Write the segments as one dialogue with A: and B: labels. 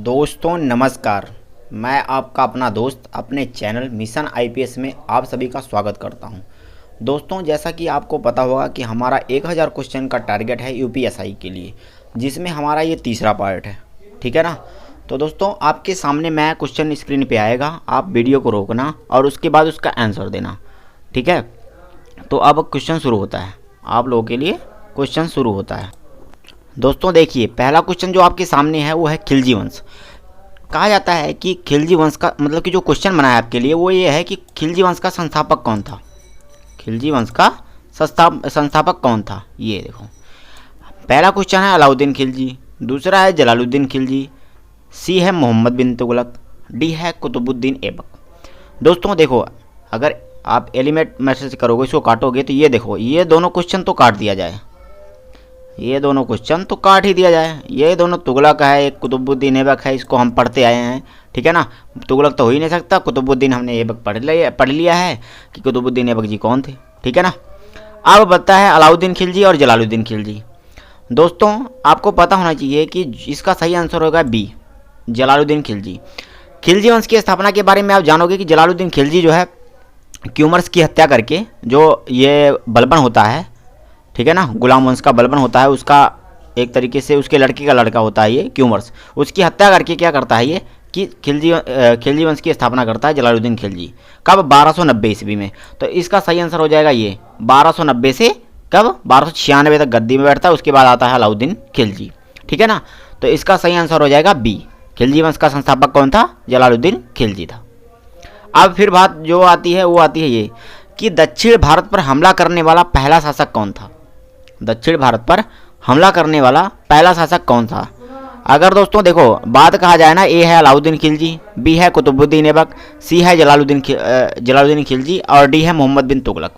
A: दोस्तों नमस्कार। मैं आपका अपना दोस्त अपने चैनल मिशन आईपीएस में आप सभी का स्वागत करता हूं। दोस्तों जैसा कि आपको पता होगा कि हमारा 1000 क्वेश्चन का टारगेट है यूपीएसआई के लिए, जिसमें हमारा ये तीसरा पार्ट है। ठीक है ना। तो दोस्तों आपके सामने मैं क्वेश्चन स्क्रीन पे आएगा, आप वीडियो को रोकना और उसके बाद उसका आंसर देना। ठीक है। तो अब क्वेश्चन शुरू होता है, आप लोगों के लिए क्वेश्चन शुरू होता है। दोस्तों देखिए, पहला क्वेश्चन जो आपके सामने है वो है खिलजी वंश। कहा जाता है कि खिलजी वंश का मतलब कि जो क्वेश्चन बनाया आपके लिए वो ये है कि खिलजी वंश का संस्थापक कौन था। खिलजी वंश का संस्थापक कौन था, ये देखो। पहला क्वेश्चन है अलाउद्दीन खिलजी, दूसरा है जलालुद्दीन खिलजी, सी है मोहम्मद बिन तुगलक, डी है कुतुबुद्दीन ऐबक। दोस्तों देखो, अगर आप एलिमेंट मैसेज करोगे, इसको काटोगे तो ये देखो, ये दोनों क्वेश्चन तो काट दिया जाए, ये दोनों क्वेश्चन तो काट ही दिया जाए। ये दोनों तुगलक है, एक कुतुबुद्दीन ऐबक है, इसको हम पढ़ते आए हैं। ठीक है ना। तुगलक तो हो ही नहीं सकता, कुतुबुद्दीन हमने ऐबक पढ़ लिया है कि कुतुबुद्दीन ऐबक जी कौन थे। ठीक है ना। अब बनता है अलाउद्दीन खिलजी और जलालुद्दीन खिलजी। दोस्तों आपको पता होना चाहिए कि इसका सही आंसर होगा बी, जलालुद्दीन खिलजी। खिलजी वंश की स्थापना के बारे में आप जानोगे कि जलालुद्दीन खिलजी जो है क्यूमर्स की हत्या करके, जो ये बलबन होता है, ठीक है ना, गुलाम वंश का बलबन होता है, उसका एक तरीके से उसके लड़के का लड़का होता है ये क्यूमर्स, उसकी हत्या करके क्या करता है ये कि खिलजी वंश की स्थापना करता है जलालुद्दीन खिलजी। कब? 1290 ईस्वी में। तो इसका सही आंसर हो जाएगा ये 1290 से कब 1296 तक गद्दी में बैठता है, उसके बाद आता है अलाउद्दीन खिलजी। ठीक है ना। तो इसका सही आंसर हो जाएगा बी, खिलजी वंश का संस्थापक कौन था? जलालुद्दीन खिलजी था। अब फिर बात जो आती है वो आती है ये कि दक्षिण भारत पर हमला करने वाला पहला शासक कौन था। दक्षिण भारत पर हमला करने वाला पहला शासक कौन था? अगर दोस्तों देखो बात कहा जाए ना, ए है अलाउद्दीन खिलजी, बी है कुतुबुद्दीन ऐबक, सी है जलालुद्दीन खिलजी और डी है मोहम्मद बिन तुगलक।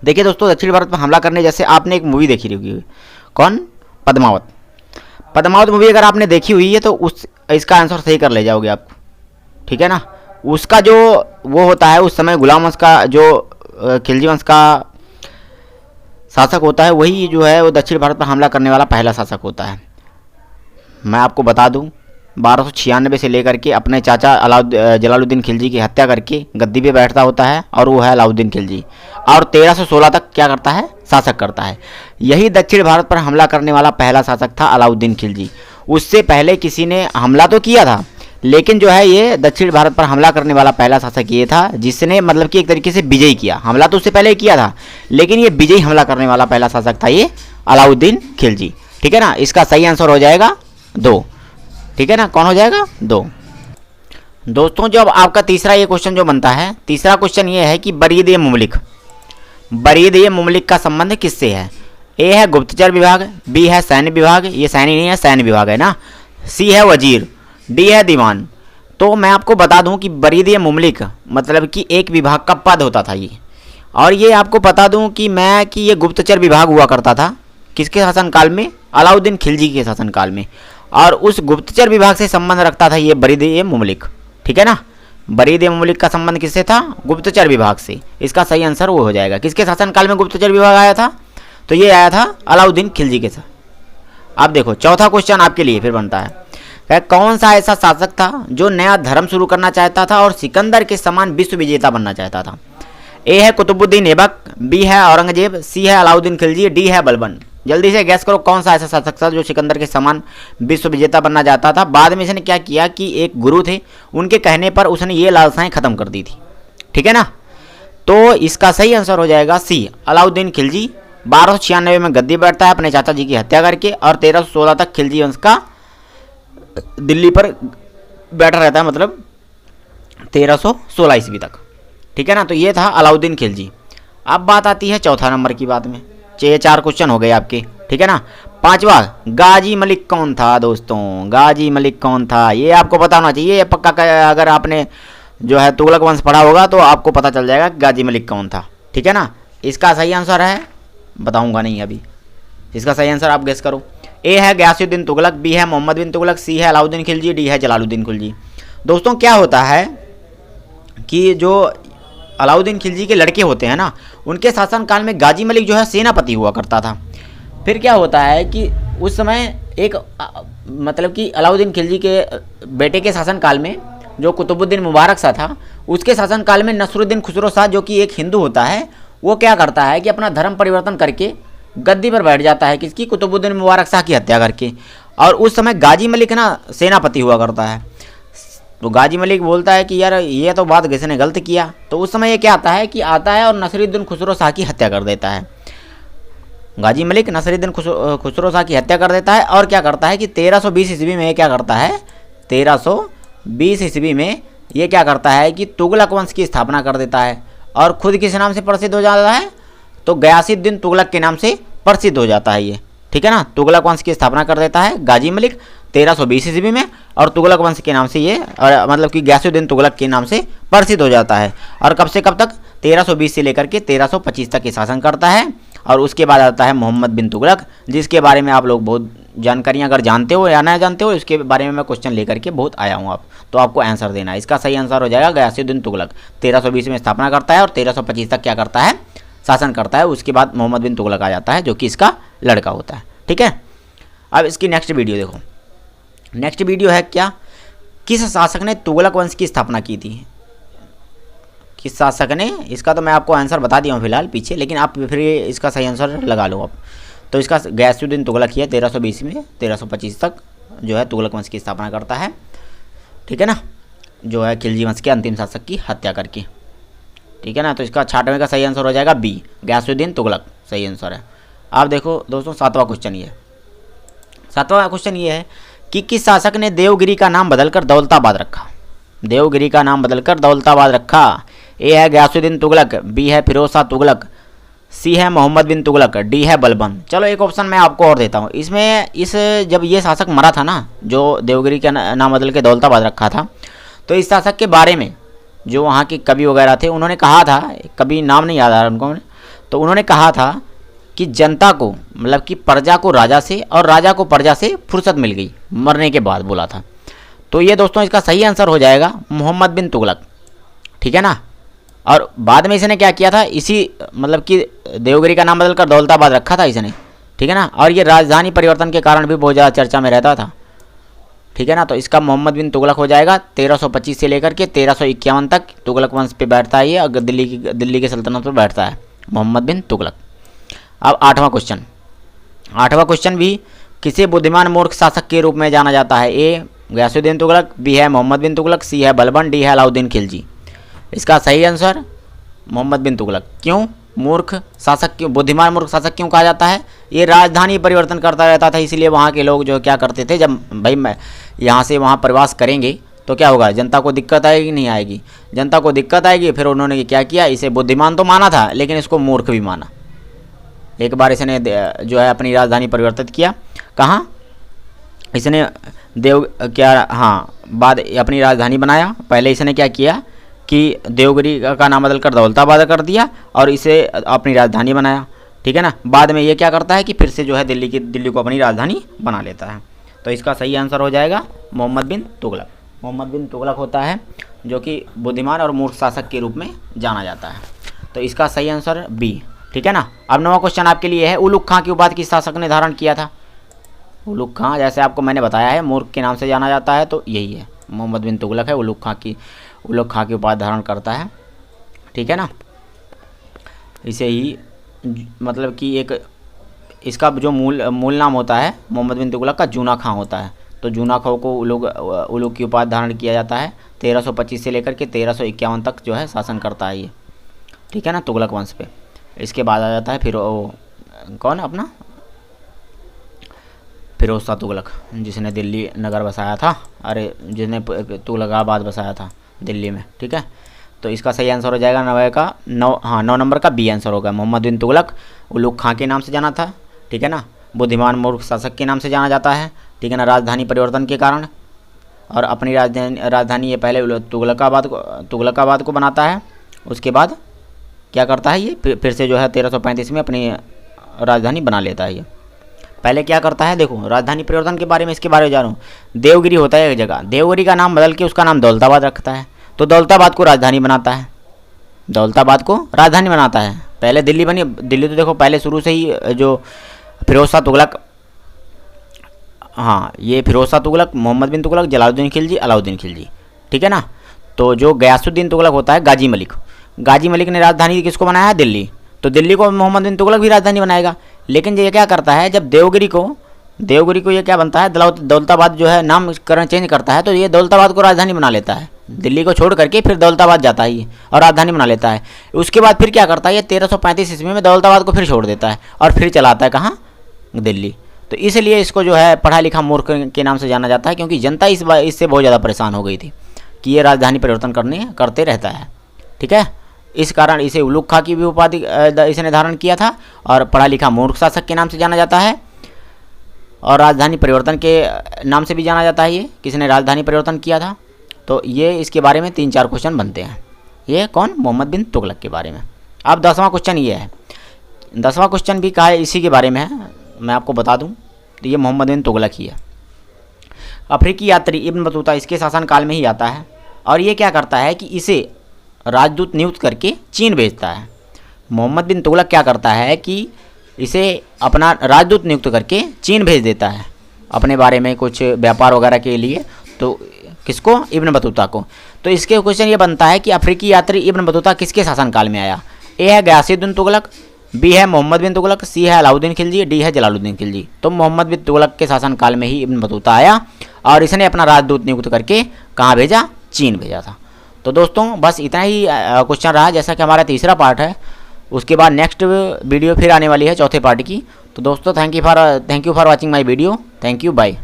A: देखिए दोस्तों, दक्षिण भारत पर हमला करने, जैसे आपने एक मूवी देखी होगी, कौन? पद्मावत। पद्मावत मूवी अगर आपने देखी हुई है तो इसका आंसर सही कर ले जाओगे आप। ठीक है ना। उसका जो वो होता है उस समय गुलाम वंश का, जो खिलजी वंश का शासक होता है, वही जो है वो दक्षिण भारत पर हमला करने वाला पहला शासक होता है। मैं आपको बता दूं, 1296 से लेकर के अपने चाचा जलालुद्दीन खिलजी की हत्या करके गद्दी पे बैठता होता है, और वो है अलाउद्दीन खिलजी, और 1316 तक क्या करता है? शासक करता है। यही दक्षिण भारत पर हमला करने वाला पहला शासक था अलाउद्दीन खिलजी। उससे पहले किसी ने हमला तो किया था, लेकिन जो है ये दक्षिण भारत पर हमला करने वाला पहला शासक ये था जिसने मतलब कि एक तरीके से विजय किया। हमला तो उससे पहले किया था, लेकिन ये विजय हमला करने वाला पहला शासक था ये अलाउद्दीन खिलजी। ठीक है ना। इसका सही आंसर हो जाएगा 2। ठीक है ना। कौन हो जाएगा? 2। दोस्तों जो अब आपका तीसरा ये क्वेश्चन जो बनता है, तीसरा क्वेश्चन ये है कि बरीद मुमलिक का संबंध किससे है? ए है गुप्तचर विभाग, बी है सैन्य विभाग, ये सैन्य नहीं है, सैन्य विभाग है ना, सी है वजीर, डी है दीवान। तो मैं आपको बता दूं कि बरीद मुमलिक मतलब कि एक विभाग का पद होता था ये, और ये आपको बता दूं कि ये गुप्तचर विभाग हुआ करता था किसके शासनकाल में? अलाउद्दीन खिलजी के शासनकाल में, और उस गुप्तचर विभाग से संबंध रखता था ये बरीद मुमलिक। ठीक है ना। बरीद मुमलिक का संबंध किससे था? गुप्तचर विभाग से। इसका सही आंसर वो हो जाएगा। किसके शासनकाल में गुप्तचर विभाग आया था? तो ये आया था अलाउद्दीन खिलजी के साथ। अब देखो चौथा क्वेश्चन आपके लिए फिर बनता है, कौन सा ऐसा शासक था जो नया धर्म शुरू करना चाहता था और सिकंदर के समान विश्व विजेता बनना चाहता था? ए है कुतुबुद्दीन ऐबक, बी है औरंगजेब, सी है अलाउद्दीन खिलजी, डी है बलबन। जल्दी से गैस करो कौन सा ऐसा शासक था जो सिकंदर के समान विश्व विजेता बनना चाहता था। बाद में इसने क्या किया कि एक गुरु थे, उनके कहने पर उसने ये लालसाएं खत्म कर दी थी। ठीक है ना। तो इसका सही आंसर हो जाएगा सी, अलाउद्दीन खिलजी। 1296 में गद्दी बैठता है अपने चाचा जी की हत्या करके, और 1316 तक खिलजी वंश का दिल्ली पर बैठा रहता है, मतलब 1316 ईस्वी तक। ठीक है ना। तो ये था अलाउद्दीन खिलजी। अब बात आती है चौथा नंबर की बात में। 4 क्वेश्चन हो गए आपके। ठीक है ना। 5वां, गाजी मलिक कौन था? दोस्तों गाजी मलिक कौन था ये आपको पता होना चाहिए, ये पक्का अगर आपने जो है तुगलक वंश पढ़ा होगा तो आपको पता चल जाएगा गाजी मलिक कौन था। ठीक है ना। इसका सही आंसर है, बताऊंगा नहीं अभी, इसका सही आंसर आप गेस करो। ए है गयासुद्दीन तुगलक, बी है मोहम्मद बिन तुगलक, सी है अलाउद्दीन खिलजी, डी है जलालुद्दीन खिलजी। दोस्तों क्या होता है कि जो अलाउद्दीन खिलजी के लड़के होते हैं ना, उनके शासनकाल में गाजी मलिक जो है सेनापति हुआ करता था। फिर क्या होता है कि उस समय एक मतलब कि अलाउद्दीन खिलजी के बेटे के शासनकाल में जो कुतुबुद्दीन मुबारक शाह था, उसके शासनकाल में नसरुद्दीन खुसरो शाह जो कि एक हिंदू होता है, वो क्या करता है कि अपना धर्म परिवर्तन करके गद्दी पर बैठ जाता है, किसकी, कुतुबुद्दीन मुबारक शाह की हत्या करके। और उस समय गाजी मलिक ना सेनापति हुआ करता है। तो गाजी मलिक बोलता है कि यार ये तो बात किसी ने गलत किया। तो उस समय ये क्या आता है कि आता है और नसरुद्दीन खुसरो शाह की हत्या कर देता है। गाजी मलिक नसरुद्दीन खुसरो शाह की हत्या कर देता है। और क्या करता है कि 1320 ईस्वी में क्या करता है, 1320 ईस्वी में ये क्या करता है कि तुगलक वंश की स्थापना कर देता है। और खुद किस नाम से प्रसिद्ध हो जाता है, तो गयासुद्दीन तुगलक के नाम से प्रसिद्ध हो जाता है ये, ठीक है ना। तुगलक वंश की स्थापना कर देता है गाजी मलिक 1320 ईस्वी में, और तुगलक वंश के नाम से ये मतलब कि गयासुद्दीन तुगलक के नाम से प्रसिद्ध हो जाता है। और कब से कब तक, 1320 से लेकर के 1325 तक के शासन करता है। और उसके बाद आता है मोहम्मद बिन तुगलक, जिसके बारे में आप लोग बहुत जानकारियाँ अगर जानते हो या ना जानते हो, इसके बारे में मैं क्वेश्चन लेकर के बहुत आया हूँ। आप तो आपको आंसर देना है। इसका सही आंसर हो जाएगा गयासुद्दीन तुगलक। 1320 में स्थापना करता है और 1325 तक क्या करता है, शासन करता है। उसके बाद मोहम्मद बिन तुगलक आ जाता है, जो कि इसका लड़का होता है, ठीक है। अब इसकी नेक्स्ट वीडियो देखो। नेक्स्ट वीडियो है क्या, किस शासक ने तुगलक वंश की स्थापना की थी, किस शासक ने। इसका तो मैं आपको आंसर बता दिया हूँ फिलहाल पीछे, लेकिन आप फिर इसका सही आंसर लगा लो आप। तो इसका गयासुद्दीन तुगलक ही है, 1320 में 1325 तक जो है तुगलक वंश की स्थापना करता है, ठीक है ना, जो है खिलजी वंश के अंतिम शासक की हत्या करके, ठीक है ना। तो इसका 96वें का सही आंसर हो जाएगा बी, गयासुद्दीन तुगलक सही आंसर है। आप देखो दोस्तों 7वां क्वेश्चन ये है। 7वां क्वेश्चन ये है कि किस शासक ने देवगिरी का नाम बदलकर दौलताबाद रखा, देवगिरी का नाम बदलकर दौलताबाद रखा। ए है गयासुद्दीन तुगलक, बी है फिरोज शाह तुगलक, सी है मोहम्मद बिन तुगलक, डी है बलबन। चलो एक ऑप्शन मैं आपको और देता हूँ इसमें। जब ये शासक मरा था ना, जो देवगिरी का नाम बदल के दौलताबाद रखा था, तो इस शासक के बारे में जो वहाँ के कवि वगैरह थे, उन्होंने कहा था, कभी नाम नहीं याद आ रहा उनको, तो उन्होंने कहा था कि जनता को, मतलब कि प्रजा को राजा से और राजा को प्रजा से फुर्सत मिल गई मरने के बाद, बोला था। तो ये दोस्तों इसका सही आंसर हो जाएगा मोहम्मद बिन तुगलक, ठीक है ना। और बाद में इसने क्या किया था, इसी मतलब कि देवगिरी का नाम बदलकर दौलताबाद रखा था इसने, ठीक है ना। और ये राजधानी परिवर्तन के कारण भी बहुत ज़्यादा चर्चा में रहता था, ठीक है ना। तो इसका मोहम्मद बिन तुगलक हो जाएगा। 1325 से लेकर के 1351 तक तुगलक वंश पे बैठता है ये, अगर दिल्ली की सल्तनत पर बैठता है मोहम्मद बिन तुगलक। अब 8वां क्वेश्चन। 8वां क्वेश्चन भी, किसे बुद्धिमान मूर्ख शासक के रूप में जाना जाता है। ए गयासुद्दीन तुगलक, बी है मोहम्मद बिन तुगलक, सी है बलबन, डी है अलाउद्दीन खिलजी। इसका सही आंसर मोहम्मद बिन तुगलक। क्यों मूर्ख शासक, क्यों बुद्धिमान मूर्ख शासक क्यों कहा जाता है, ये राजधानी परिवर्तन करता रहता था, इसीलिए वहाँ के लोग जो क्या करते थे, जब भाई मैं यहाँ से वहाँ प्रवास करेंगे तो क्या होगा, जनता को दिक्कत आएगी नहीं आएगी, जनता को दिक्कत आएगी। फिर उन्होंने क्या किया, इसे बुद्धिमान तो माना था लेकिन इसको मूर्ख भी माना। एक बार इसने जो है अपनी राजधानी परिवर्तित किया, कहाँ इसने बाद अपनी राजधानी बनाया। पहले इसने क्या किया कि देवगिरी का नाम बदलकर दौलताबाद कर दिया और इसे अपनी राजधानी बनाया, ठीक है ना। बाद में ये क्या करता है कि फिर से जो है दिल्ली को अपनी राजधानी बना लेता है। तो इसका सही आंसर हो जाएगा मोहम्मद बिन तुगलक। मोहम्मद बिन तुगलक होता है जो कि बुद्धिमान और मूर्ख शासक के रूप में जाना जाता है। तो इसका सही आंसर बी, ठीक है ना। अब 9वां क्वेश्चन आपके लिए है, उलुग खां की उपाधि किस शासक ने धारण किया था। उलुग खां जैसे आपको मैंने बताया है मूर्ख के नाम से जाना जाता है, तो यही है मोहम्मद बिन तुगलक है, उलुग खां की उपाधि धारण करता है, ठीक है ना। इसे ही मतलब कि एक इसका जो मूल नाम होता है मोहम्मद बिन तुगलक का जूना खां होता है। तो जूना खां को उलुग की उपाधि धारण किया जाता है। 1325 से लेकर के 1351 तक जो है शासन करता है ये, ठीक है ना, तुगलक वंश पे। इसके बाद आ जाता है फिर कौन अपना फिरोज शाह तुगलक, जिसने दिल्ली नगर बसाया था, अरे जिसने तुगलकाबाद बसाया था दिल्ली में, ठीक है। तो इसका सही आंसर हो जाएगा 9 नंबर का बी आंसर होगा। मोहम्मद बिन तुगलक उलुग खां के नाम से जाना था, ठीक है ना, बुद्धिमान मूर्ख शासक के नाम से जाना जाता है, ठीक है ना, राजधानी परिवर्तन के कारण। और अपनी राजधानी ये पहले तुगलकाबाद को बनाता है। उसके बाद क्या करता है ये, फिर से जो है 1335 में अपनी राजधानी बना लेता है ये। पहले क्या करता है, देखो राजधानी परिवर्तन के बारे में, इसके बारे में जानो। देवगिरी होता है एक जगह, देवगिरी का नाम बदल के उसका नाम दौलताबाद रखता है, तो दौलताबाद को राजधानी बनाता है, दौलताबाद को राजधानी बनाता है। पहले दिल्ली बनी, दिल्ली तो देखो पहले शुरू से ही जो फिरोज शाह तुगलक हाँ, ये फिरोज शाह तुगलक, मोहम्मद बिन तुगलक, जलालुद्दीन खिलजी, अलाउद्दीन खिलजी, ठीक है ना। तो जो गयासुद्दीन तुगलक होता है, गाजी मलिक, गाजी मलिक ने राजधानी किसको बनाया है? दिल्ली। तो दिल्ली को मोहम्मद बिन तुगलक भी राजधानी बनाएगा। लेकिन ये क्या करता है, जब देवगिरी को ये क्या बनता है, दौलताबाद जो है नामकरण चेंज करता है, तो ये दौलताबाद को राजधानी बना लेता है। दिल्ली को छोड़ करके फिर दौलताबाद जाता है ये और राजधानी बना लेता है। उसके बाद फिर क्या करता है, ये 1335 ईस्वी में दौलताबाद को फिर छोड़ देता है और फिर चलाता है कहाँ? दिल्ली। तो इसलिए इसको जो है पढ़ा लिखा मूर्ख के नाम से जाना जाता है, क्योंकि जनता इससे बहुत ज़्यादा परेशान हो गई थी कि ये राजधानी परिवर्तन करते रहता है, ठीक है। इस कारण इसे उलूग खां की भी उपाधि इसने धारण किया था और पढ़ा लिखा मूर्ख शासक के नाम से जाना जाता है और राजधानी परिवर्तन के नाम से भी जाना जाता है। ये किसने राजधानी परिवर्तन किया था? तो ये इसके बारे में 3-4 क्वेश्चन बनते हैं। ये कौन? मोहम्मद बिन तुगलक के बारे में। अब 10वां क्वेश्चन ये है, 10वां क्वेश्चन भी कहा है इसी के बारे में है, मैं आपको बता दूं। तो ये मोहम्मद बिन तुगलक ही है। अफ्रीकी यात्री इब्न बतूता इसके शासनकाल में ही आता है और ये क्या करता है कि इसे राजदूत नियुक्त करके चीन भेजता है। मोहम्मद बिन तुगलक क्या करता है कि इसे अपना राजदूत नियुक्त करके चीन भेज देता है अपने बारे में कुछ व्यापार वगैरह के लिए। तो किसको? इब्न बतूता को। तो इसके क्वेश्चन ये बनता है कि अफ्रीकी यात्री इब्न बतूता किसके शासनकाल में आया? ए है गयासुद्दीन तुगलक, बी है मोहम्मद बिन तुगलक, सी है अलाउद्दीन खिलजी, डी है जलालुद्दीन खिलजी। तो मोहम्मद बिन तुगलक के शासनकाल में ही इब्न बतूता आया और इसने अपना राजदूत नियुक्त करके कहाँ भेजा? चीन भेजा था। तो दोस्तों बस इतना ही क्वेश्चन रहा, जैसा कि हमारा तीसरा पार्ट है। उसके बाद नेक्स्ट वीडियो फिर आने वाली है चौथे पार्ट की। तो दोस्तों thank you for watching my video. Thank you, bye.